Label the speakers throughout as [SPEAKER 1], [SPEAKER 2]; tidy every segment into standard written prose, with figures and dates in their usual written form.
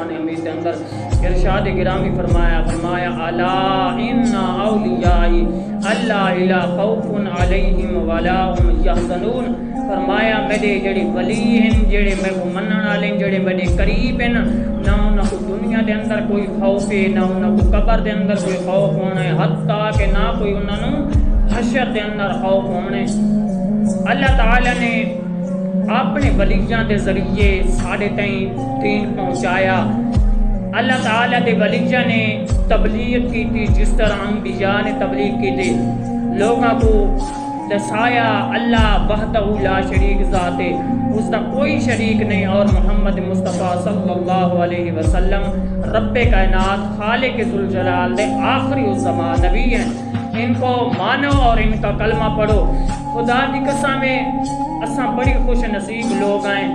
[SPEAKER 1] قرآن حمید کے اندر ارشاد گرامی فرمایا الا ان اولیاء اللہ لا خوف علیہم ولا هم یحزنون. فرمایا میرے جڑے ولی ہیں جڑے میں کو منن والے جڑے میرے قریب ہیں نہ انہاں کو دنیا دے اندر کوئی خوف ہے نہ انہاں کو قبر دے اندر کوئی خوف ہونا ہے حتیٰ کہ نہ کوئی انہاں نوں حشر دے اندر خوف ہونا ہے. اللہ تعالی نے اپنے ولیاں دے ذریعے ساڈے تائیں دین پہنچایا. اللہ تعالیٰ دے ولیاں نے تبلیغ کی تھی جس طرح انبیاء نے تبلیغ کی تھی. لوگوں کو دسایا اللہ وحدہ لا شریک ذات ہے, اس کا کوئی شریک نہیں, اور محمد مصطفیٰ صلی اللہ علیہ وسلم رب کائنات خالق ذوالجلال دے آخری الزمان نبی ہیں. ان کو مانو اور ان کا کلمہ پڑھو. خدا کی قسم ہے اساں بڑی خوش نصیب لوگ ہیں.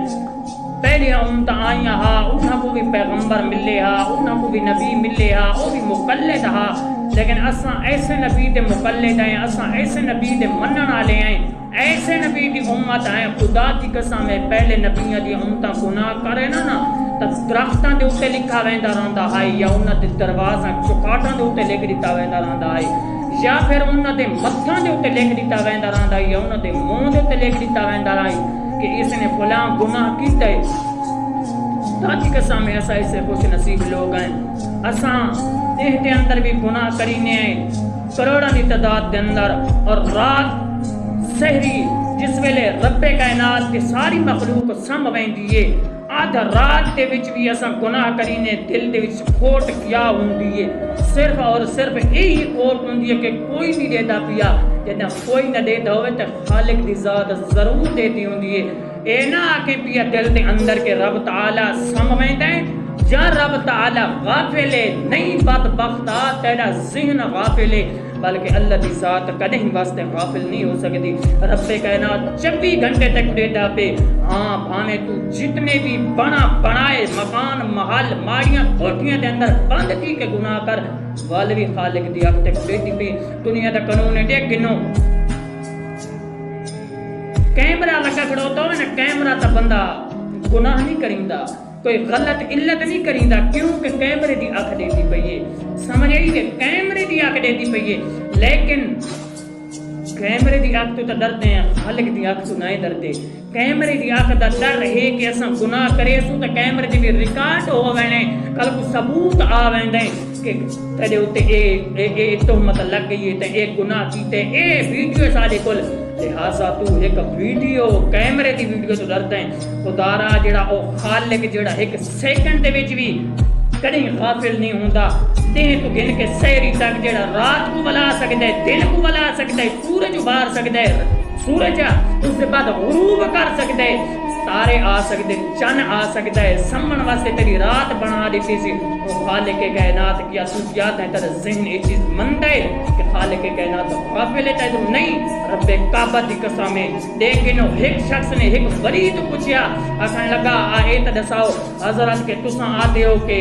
[SPEAKER 1] پہلے امت آئیاں ہا انہاں کو بھی پیغمبر ملے ہا, انہاں کو بھی نبی ملے ہا, وہ بھی مقلد ہا, لیکن اساں ایسے نبی دے مقلد ہیں, اساں ایسے نبی دے منن والے ہیں, ایسے نبی دی امت ہیں. خدا کی قسم ہے پہلے نبیاں دی امتاں گناہ کرے نا تو درختاں دے اوتے لکھا ویندا رہندا ہے, یا انہاں دے دروازاں چوکاٹاں دے اوتے لکھ دتا ویندا رہندا ہے, یا پھر انہاں دے متھاں دے اوتے لکھ دتا ویندا رہندا ہے, یا انہاں دے منہ دے اوتے لکھ دتا ویندا ہے کہ اس نے فلاں گناہ کیتا ہے. خدا قسم ہے ایسا ایسے خوش نصیب لوگ ہیں. اساں دے اندر بھی گناہ کرینے ہیں کروڑاں دی تعداد دے اندر, اور رات سحری جس ویلے رب کائنات کی ساری مخلوق سم ویندی ہے, آدھا رات دے وچ بھی اساں گناہ کرینے, دل دے وچ کھوٹ کیا ہوندی ہے, صرف اور صرف یہی کھوٹ ہوندی ہے کہ کوئی نہیں دیتا پیا, جداں کوئی نہ دیتا ہوئے تو خالق دی ذات ضرور دیتی ہوندی ہے. اے نہ آکے پیا دل دے اندر کے رب تعالی سم ویندا ہے یا رب تعالی غافل ہے. نہیں بدبختا تیرا ذہن غافل ہے, بلکہ اللہ دی ذات کدیں واسطے غافل نہیں ہو سکتی. رب کائنات 24 گھنٹے تک ڈیٹا پہ, ہاں بھاویں تو جتنے بھی بنائے مکان محل ماڑیاں کوٹھیاں دے اندر بند تھی کہ گناہ کر, والوی خالق دی اکھ تک ڈیٹی پہ. دنیا دا قانون ہے دیکھ گنو, کیمرہ لگا کھڑوتا ہو نا, کیمرہ تا بندہ گناہ نہیں کریندا, کوئی غلط علت نہیں کریندا, کیوں کہ کیمرے دی اکھ دیتی پئی ہے. سمجھ آئی کہ کیمرے دی اکھ دیتی پئی ہے, لیکن کیمرے دی اکھ تو ڈردے ہیں, خالق دی اکھ تو نہیں ڈردے. کیمرے دی اکھ دا ڈر ہے کہ اساں گناہ کرے سو تے کیمرے دی بھی ریکارڈ ہو وینے, کل کو ثبوت آ ویندے کہ تیرے اوتے اے تہمت لگ گئی ہے تے اے گناہ کیتے, اے ویڈیو سارے کول, لہذا تو ایک ویڈیو کیمرے دی ویڈیو تو ڈردا ہے. خدا را جڑا او خالق جڑا ایک سیکنڈ دے وچ بھی کدیں غافل نہیں ہوندا. دن تو گن کے سحری تک جڑا رات کو بلا سکدا ہے, دن کو بلا سکدا ہے, سورج ابار سکدا ہے, سورج اس کے بعد غروب کر سکدا ہے, تارے آ سکتے, چن آ سکتا ہے, سمن واسطے تیری رات بنا دیتی سی. وہ خالق کائنات کیا تو یاد ہے تیرا ذہن یہ چیز مند ہے کہ خالق کائنات غافل ہے تو نہیں. رب کعبہ دی قسم ہے لیکن ایک شخص نے ایک ولی تو پوچھیا, اساں لگا آئے تے دساؤ حضرت کہ تساں آتے ہو کہ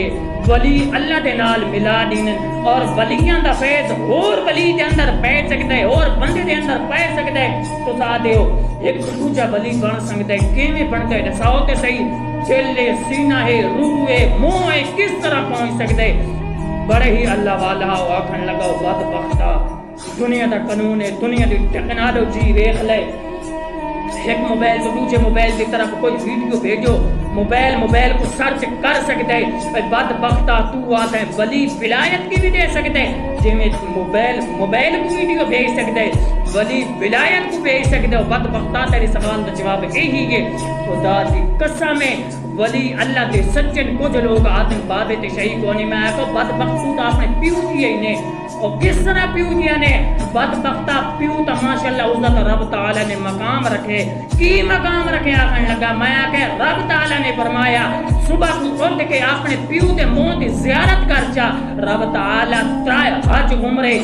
[SPEAKER 1] ولی اللہ دے نال ملا دین, اور ولیاں دا فیض اور ولی دے اندر پے سکدا ہے اور بندے دے اندر پے سکدا ہے. تساں آتے ہو ایک دوجا ولی بن سکدا ہے, کیویں بندا ہے دساؤ تے صحیح. دل ہے, سینہ ہے, روح ہے, منہ ہے, کس طرح پہنچ سکدا ہے؟ بڑے ہی اللہ والا ہو آکھن لگا بدبختا, دنیا دا قانون ہے, دنیا دی ٹیکنالوجی ویکھ لے, ایک موبائل تو دوسرے موبائل کی طرف کوئی ویڈیو بھیجو, موبائل کو سرچ کر سکتے ہیں. بدبختہ تو آتا ہے ولی ولایت کی بھی دے سکتے ہیں, جی میں موبائل کو ویڈیو بھیج سکتے ہیں, ولی ولایت کو بھیج سکتے ہو. بدبختہ تیرے سوال کا جواب یہی ہے. خدا دی قسم ہے ولی اللہ دے سچن کچھ لوگ آدم بابے تے شہید کو نہیں, میں آیا کو بدبخت تو اپنے پیو دیئے ہی نے, اور کس طرح پیو دیا نے بدبختہ پیو تا ماشاءاللہ اس دا رب تعالی نے مقام رکھے. کی مقام رکھے آخر لگا, میں آکے رب تعالی نے فرمایا صبح کو اٹھ کے اپنے پیو دے منہ دی زیارت کر چا. رب تعالی ترائے حج عمرے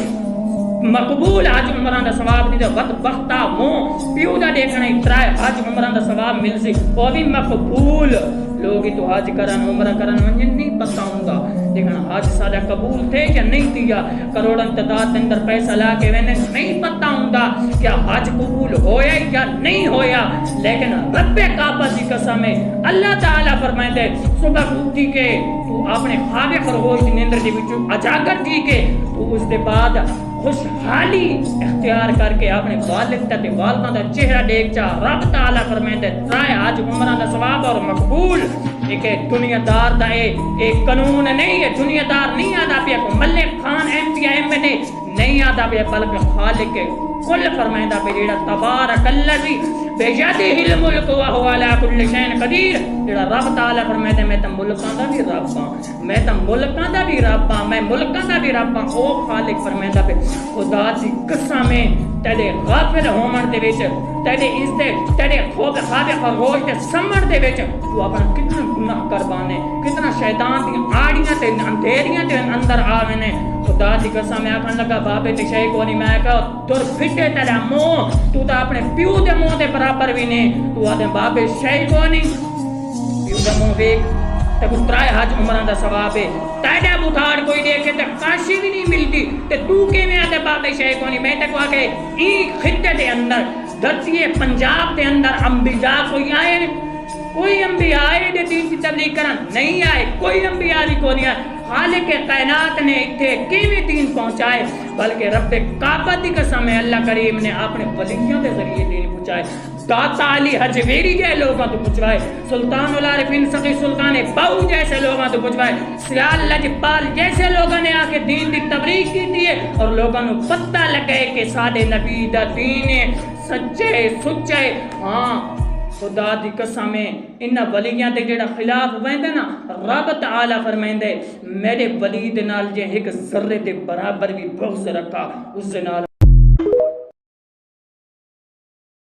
[SPEAKER 1] مقبول حج عمران دا ثواب دی, بدبختہ منہ پیو دا دیکھنے ترائے حج عمران دا ثواب مل سی, وہ بھی مقبول. لوگ تو حج کرن عمرہ کرن ونجن نہیں پتہ ہوندا, لیکن حج سارا قبول تھے یا نہیں تھیا کروڑاں تعداد اندر پیسہ لا کے وینے نہیں پتہ ہوندا کیا حج قبول ہویا یا نہیں ہویا لیکن رب کعبہ دی قسم ہے اللہ تعالیٰ فرمائے صبح اٹھی کے تو اپنے خواب خرگوش دی نیندر دے وچوں اجاگر تھی کے تو اس دے بعد خوشحالی اختیار کر کے اپنے والد تے والدہ دا چہرہ دیکھ چا رب تعالیٰ فرمائے ترائے حج عمرہ دا ثواب اور مقبول ایک دنیا دار دا ایک قانون نہیں ہے دنیا دار نہیں آدھا پیا کو ملک خان ایم پی ایم نے نہیں آدھا پیا بلکہ خالق کل فرمائندہ پہ جیڑا تبارک اللذی بیجادہ الملک وہو علی کل شین قدیر جیڑا رب تعالیٰ فرمائندہ میں تم ملکان دا بھی رب ہاں میں تم ملکان دا بھی رب ہاں میں ملکان دا بھی رب ہاں او خالق فرمائندہ پہ خدا دی قسمیں تیرے غافل ہومن دے وچ تیرے عزت تیرے خواب خرگوش تے سمن دے وچ تو اپنا کتنا گناہ کربانے کتنا شیطان دی آڑیاں تے اندھیریاں تے اندر آوینے خدا دی قسم میں آکھن لگا بابے تے شے کو نہیں میں کہا دور پھٹے تیرا منہ تو تا اپنے پیو دے منہ دے برابر بھی نہیں تو آدھے بابے شے کو نہیں پیو دے منہ ویک تے کو ترائے حج عمرہ دا ثواب ہے تیرا بھتاڑ کوئی دیکھے تے کاشی بھی نہیں ملتی تے تو کے میں آدھے بابے شے کو نہیں میں تے کو آکے این خطے دے اندر دھرتی پنجاب دے اندر انبیاء کوئی آئے کوئی انبیاء آئے دے دین کی تبلیغ کرن نہیں آئے کوئی انبیاء بھی کو نہیں آئے خالق کائنات نے اتھے کیویں دین پہنچائے بلکہ رب کعبہ دی قسم ہے اللہ کریم نے اپنے ولیوں کے ذریعے دین پہنچائے داتا علی حجویری جے لوگوں تو پہنچوائے سلطان العارفین سقی سلطان بہو جیسے لوگوں تو پہنچوائے سیال لجپال جیسے لوگوں نے آ کے دین دی تبلیغ کی دیئے اور لوگوں نے پتہ لگے کہ سادے نبی دا دین سچے سچے ہاں خدا دی قسم ہے ان ولیاں دے جڑا خلاف ویندے نا رب تعالی فرمائندے میرے ولی دے نال جے ایک ذرے دے برابر بھی بغض رکھا اس دے نال